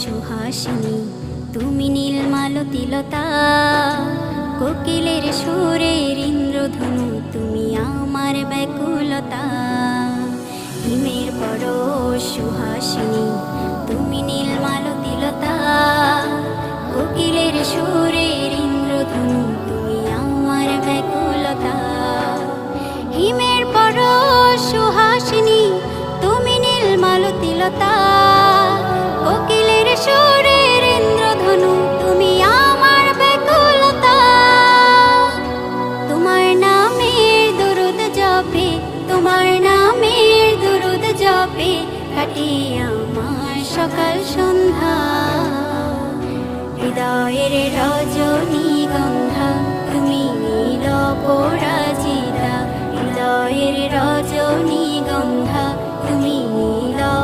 সুহাসিনী, তুমি নীলমালতিলতা, কোকিলের সুরের ইন্দ্রধনু, তুমি আমার ব্যাকুলতা। হিমের পরশ সুহাসিনী, তুমি নীলমালতিলতা, কোকিলের সুরের ইন্দ্রধনু, তুমি আমার ব্যাকুলতা। হিমের পরশ সুহাসিনী, তুমি নীলমালতিলতা, কোকিলের সুরের ইন্দ্রধনু, তুমি আমার ব্যাকুলতা। তোমার নামের দরুদ জপে, তোমার নামের দরুদ জপে কাটে আমার সকাল সন্ধ্যা। হৃদয়ের রজনীগন্ধা, তুমি নীল পরাজিতা, হৃদয়ের রজনীগন্ধা,